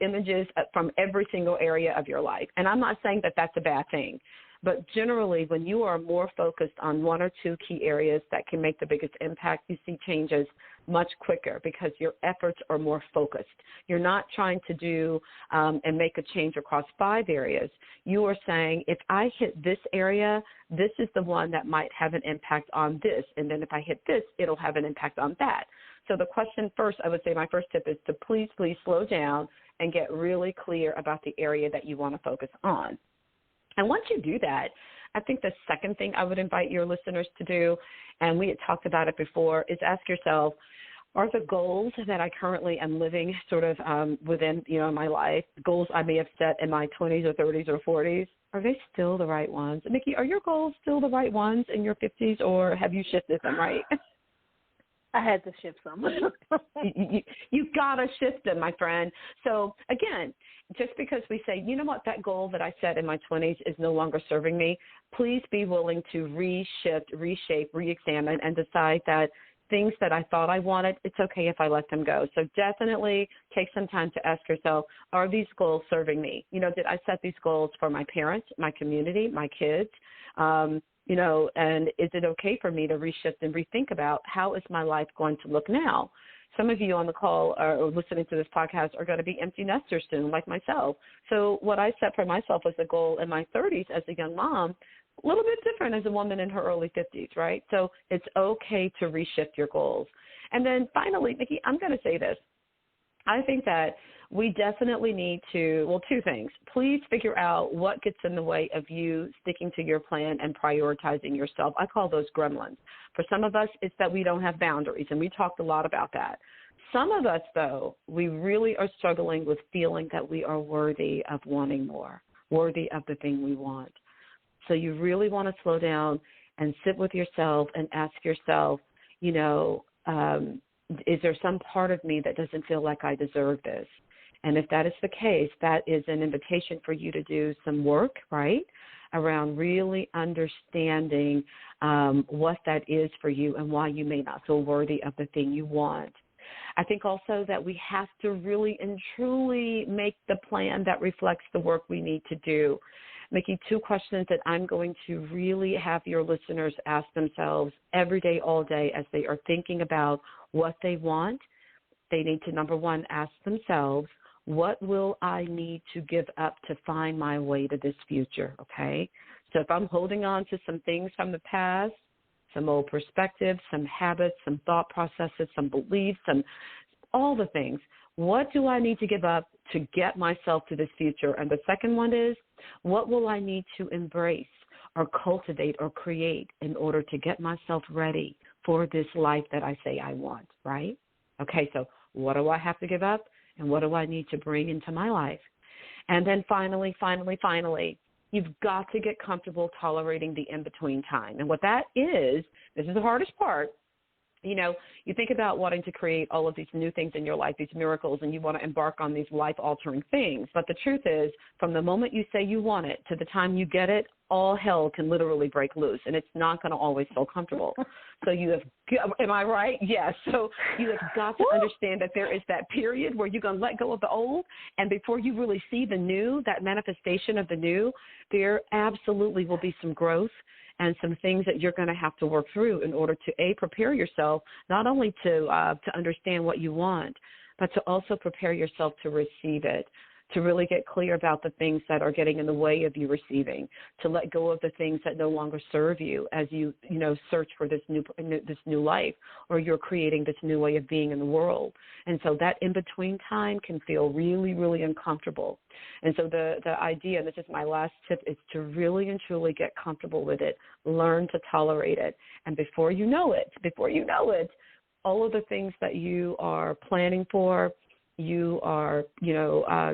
images from every single area of your life. And I'm not saying that that's a bad thing. But generally, when you are more focused on 1 or 2 key areas that can make the biggest impact, you see changes much quicker because your efforts are more focused. You're not trying to do and make a change across 5 areas. You are saying, if I hit this area, this is the one that might have an impact on this. And then if I hit this, it'll have an impact on that. So the question first, I would say my first tip is to please slow down and get really clear about the area that you want to focus on. And once you do that, I think the second thing I would invite your listeners to do, and we had talked about it before, is ask yourself, are the goals that I currently am living sort of within, my life, goals I may have set in my 20s or 30s or 40s, are they still the right ones? Nikki, are your goals still the right ones in your 50s, or have you shifted them, right? I had to shift some. You've got to shift them, my friend. So, again, just because we say, you know what, that goal that I set in my 20s is no longer serving me, please be willing to reshape, re-examine, and decide that things that I thought I wanted, it's okay if I let them go. So definitely take some time to ask yourself, are these goals serving me? Did I set these goals for my parents, my community, my kids? And is it okay for me to reshift and rethink about how is my life going to look now? Some of you on the call or listening to this podcast are going to be empty nesters soon, like myself. So what I set for myself as a goal in my 30s as a young mom, a little bit different as a woman in her early 50s, right? So it's okay to reshift your goals. And then finally, Nikki, I'm going to say this. I think that we definitely need to, 2 things. Please figure out what gets in the way of you sticking to your plan and prioritizing yourself. I call those gremlins. For some of us, it's that we don't have boundaries, and we talked a lot about that. Some of us, though, we really are struggling with feeling that we are worthy of wanting more, worthy of the thing we want. So you really want to slow down and sit with yourself and ask yourself, is there some part of me that doesn't feel like I deserve this? And if that is the case, that is an invitation for you to do some work, right, around really understanding what that is for you and why you may not feel worthy of the thing you want. I think also that we have to really and truly make the plan that reflects the work we need to do. Making 2 questions that I'm going to really have your listeners ask themselves every day, all day, as they are thinking about what they want. They need to, number 1, ask themselves, what will I need to give up to find my way to this future, okay? So if I'm holding on to some things from the past, some old perspectives, some habits, some thought processes, some beliefs, all the things, what do I need to give up to get myself to this future? And the second one is, what will I need to embrace or cultivate or create in order to get myself ready for this life that I say I want, right? Okay, so what do I have to give up and what do I need to bring into my life? And then finally, you've got to get comfortable tolerating the in-between time. And what that is, this is the hardest part, You know, you think about wanting to create all of these new things in your life, these miracles, and you want to embark on these life-altering things. But the truth is, from the moment you say you want it to the time you get it, all hell can literally break loose, and it's not going to always feel comfortable. So you have, am I right? Yes. So you have got to understand that there is that period where you're going to let go of the old, and before you really see the new, that manifestation of the new, there absolutely will be some growth and some things that you're going to have to work through in order to, A, prepare yourself, not only to understand what you want, but to also prepare yourself to receive it, to really get clear about the things that are getting in the way of you receiving, to let go of the things that no longer serve you as you search for this new life, or you're creating this new way of being in the world. And so that in-between time can feel really, really uncomfortable. And so the idea, and this is my last tip, is to really and truly get comfortable with it, learn to tolerate it. And before you know it, all of the things that you are planning for, you are,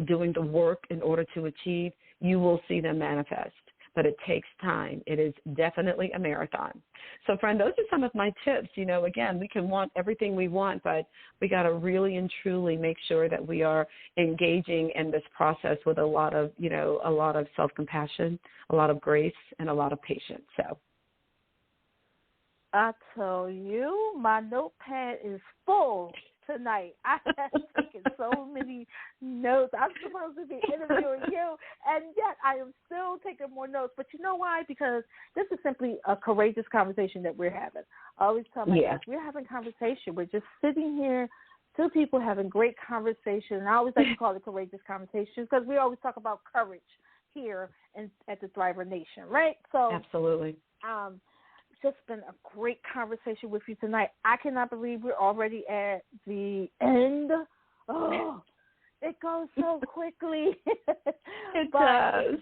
doing the work in order to achieve, you will see them manifest. But it takes time. It is definitely a marathon. So, friend, those are some of my tips. Again, we can want everything we want, but we got to really and truly make sure that we are engaging in this process with a lot of self-compassion, a lot of grace, and a lot of patience. So, I tell you, my notepad is full tonight. I have taken so many notes. I'm supposed to be interviewing you, and yet I am still taking more notes. But you know why? Because this is simply a courageous conversation that we're having. I always tell my guests, we're having conversation. We're just sitting here, two people having great conversation. And I always like to call it courageous conversations because we always talk about courage here at the Thriver Nation, right? So absolutely. Just been a great conversation with you tonight. I cannot believe we're already at the end. Oh, it goes so quickly. It does.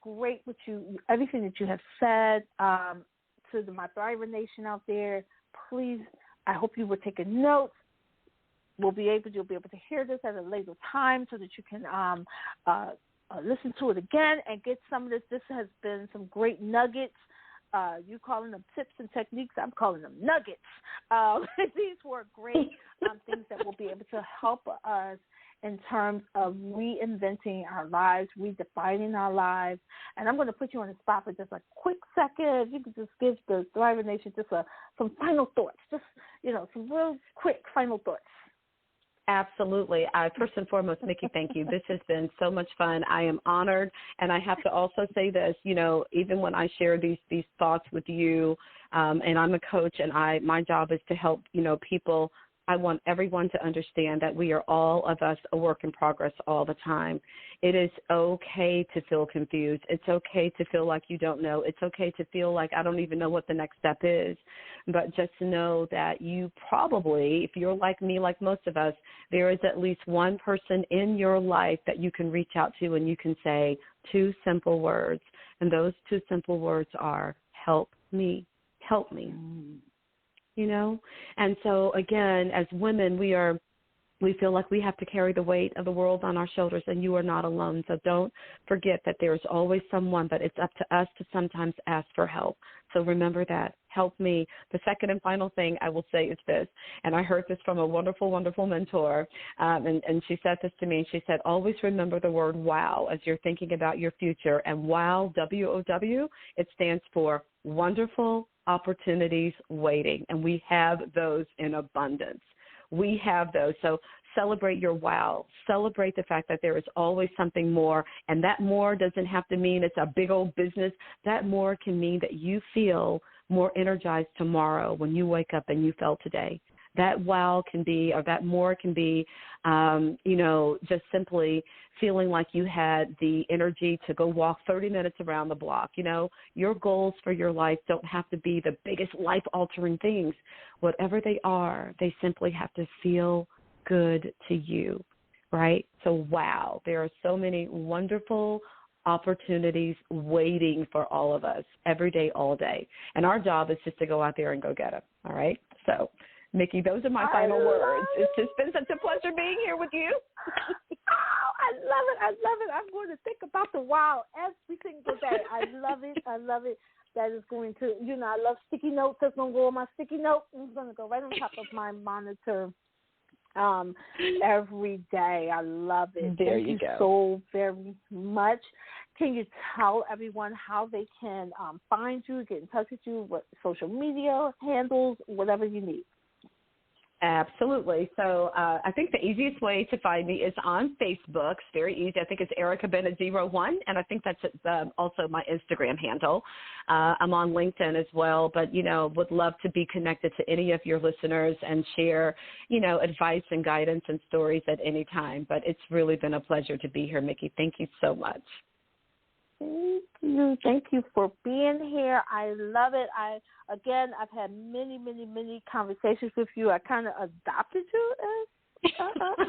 Great with you, everything that you have said. To my Thriver Nation out there, please, I hope you were taking notes. You'll be able to hear this at a later time so that you can listen to it again and get some of this. This has been some great nuggets. You calling them tips and techniques, I'm calling them nuggets. These were great things that will be able to help us in terms of reinventing our lives, redefining our lives. And I'm going to put you on the spot for just a quick second. If you could just give the Thriver Nation just some final thoughts, some real quick final thoughts. Absolutely. First and foremost, Mickey, thank you. This has been so much fun. I am honored. And I have to also say this, even when I share these thoughts with you, and I'm a coach, and my job is to help, people. I want everyone to understand that we are all of us a work in progress all the time. It is okay to feel confused. It's okay to feel like you don't know. It's okay to feel like I don't even know what the next step is. But just know that you probably, if you're like me, like most of us, there is at least one person in your life that you can reach out to and you can say two simple words. And those two simple words are, help me, help me. And so, again, as women, we feel like we have to carry the weight of the world on our shoulders, and you are not alone. So don't forget that there is always someone, but it's up to us to sometimes ask for help. So remember that. Help me. The second and final thing I will say is this, and I heard this from a wonderful, wonderful mentor, and she said this to me. She said, always remember the word wow as you're thinking about your future. And wow, W-O-W, it stands for wonderful opportunities waiting, and we have those in abundance. We have those. So celebrate your wow. Celebrate the fact that there is always something more, and that more doesn't have to mean it's a big old business. That more can mean that you feel more energized tomorrow when you wake up than you felt today. That wow can be, or that more can be, just simply feeling like you had the energy to go walk 30 minutes around the block. Your goals for your life don't have to be the biggest life-altering things. Whatever they are, they simply have to feel good to you, right? So, wow, there are so many wonderful opportunities waiting for all of us every day, all day. And our job is just to go out there and go get them, all right? So, Mickey, those are my final words. It's just been such a pleasure being here with you. I love it. I'm going to think about the wow every single day. I love it. that is going to, I love sticky notes. That's going to go on my sticky note. It's going to go right on top of my monitor every day. I love it. Thank you so very much. Can you tell everyone how they can find you, get in touch with you, what social media handles, whatever you need? Absolutely. So I think the easiest way to find me is on Facebook. It's very easy. I think it's Erica Bennett 01, and I think that's also my Instagram handle. I'm on LinkedIn as well, but, would love to be connected to any of your listeners and share, advice and guidance and stories at any time. But it's really been a pleasure to be here, Mickey. Thank you so much. Thank you. Thank you for being here. I love it. I've had many, many, many conversations with you. I kind of adopted you as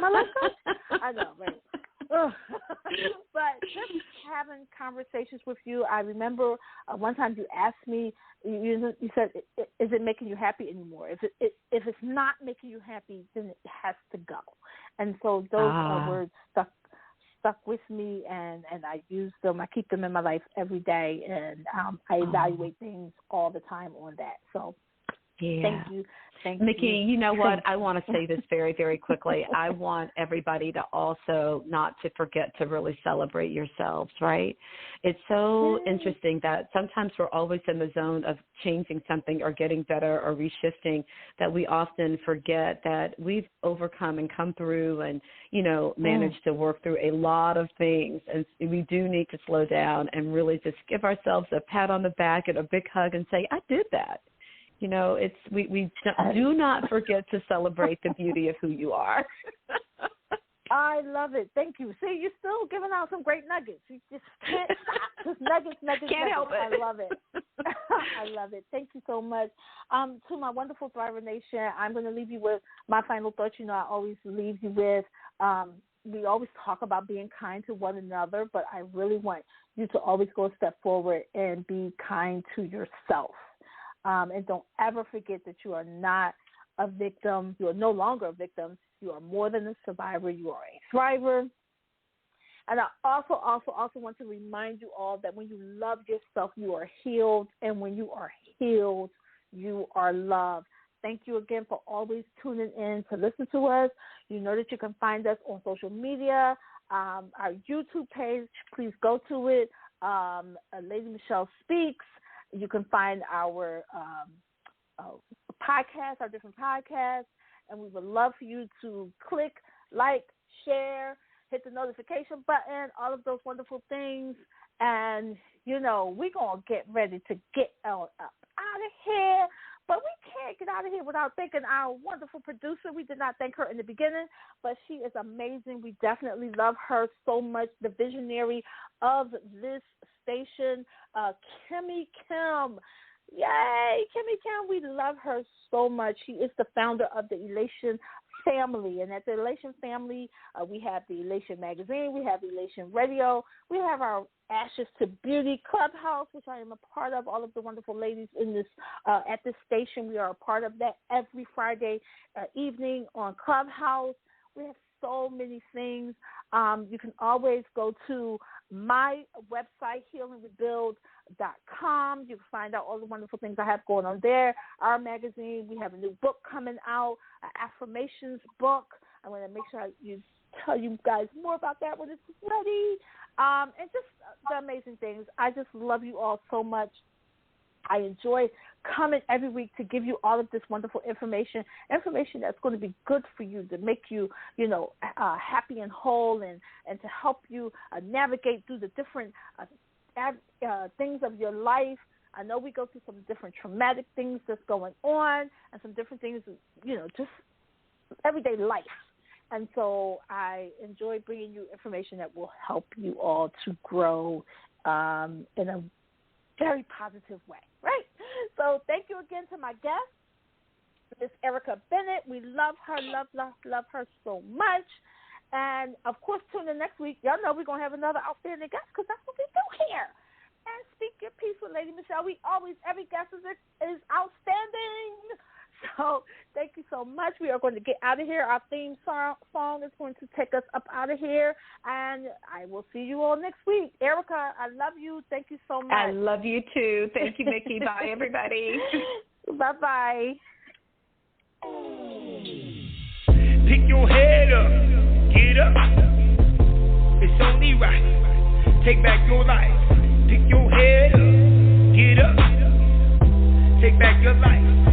my life coach. I know, right? But just having conversations with you, I remember one time you asked me, you said, is it making you happy anymore? If it's not making you happy, then it has to go. And so those words stuck with me, and I use them. I keep them in my life every day, and I evaluate things all the time on that. So thank you. Mickey, you know what? I want to say this very, very quickly. I want everybody to also not to forget to really celebrate yourselves, right? It's so interesting that sometimes we're always in the zone of changing something or getting better or reshifting that we often forget that we've overcome and come through and, managed to work through a lot of things. And we do need to slow down and really just give ourselves a pat on the back and a big hug and say, I did that. We do not forget to celebrate the beauty of who you are. I love it. Thank you. See, you're still giving out some great nuggets. You just can't stop. Just nuggets. Can't help it. I love it. I love it. Thank you so much. To my wonderful Thriver Nation, I'm going to leave you with my final thoughts. I always leave you with, we always talk about being kind to one another, but I really want you to always go a step forward and be kind to yourself. And don't ever forget that you are not a victim. You are no longer a victim. You are more than a survivor. You are a thriver. And I also want to remind you all that when you love yourself, you are healed. And when you are healed, you are loved. Thank you again for always tuning in to listen to us. You know that you can find us on social media, our YouTube page. Please go to it. Lady Michelle Speaks. You can find our podcasts, our different podcasts, and we would love for you to click, like, share, hit the notification button, all of those wonderful things. And, we're going to get ready to get out of here. But we can't get out of here without thanking our wonderful producer. We did not thank her in the beginning, but she is amazing. We definitely love her so much, the visionary of this station, Kimmy Kim. Yay, Kimmy Kim. We love her so much. She is the founder of the Elation family. And at the Elation family, we have the Elation magazine. We have Elation radio. We have our Ashes to Beauty Clubhouse, which I am a part of. All of the wonderful ladies in this at this station, we are a part of that every Friday evening on Clubhouse. We have so many things. You can always go to my website, healingrebuild.com. You can find out all the wonderful things I have going on there. Our magazine, we have a new book coming out, an affirmations book. I'm going to make sure I tell you guys more about that when it's ready. And just the amazing things. I just love you all so much. I enjoy coming every week to give you all of this wonderful information that's going to be good for you, to make you, happy and whole, and to help you navigate through the different things of your life. I know we go through some different traumatic things that's going on and some different things, just everyday life. And so I enjoy bringing you information that will help you all to grow in a very positive way, right? So thank you again to my guest, Miss Erica Bennett. We love her, love her so much. And, of course, tune in next week. Y'all know we're going to have another outstanding guest because that's what we do here. And speak your piece with Lady Michelle. Every guest is outstanding. So So thank you so much. We are going to get out of here. Our theme song is going to take us up out of here, and I will see you all next week. Erica, I love you. Thank you so much. I love you too. Thank you, Mickey. Bye, everybody. Bye-bye. Pick your head up, get up. It's only right. Take back your life. Pick your head up, get up. Take back your life.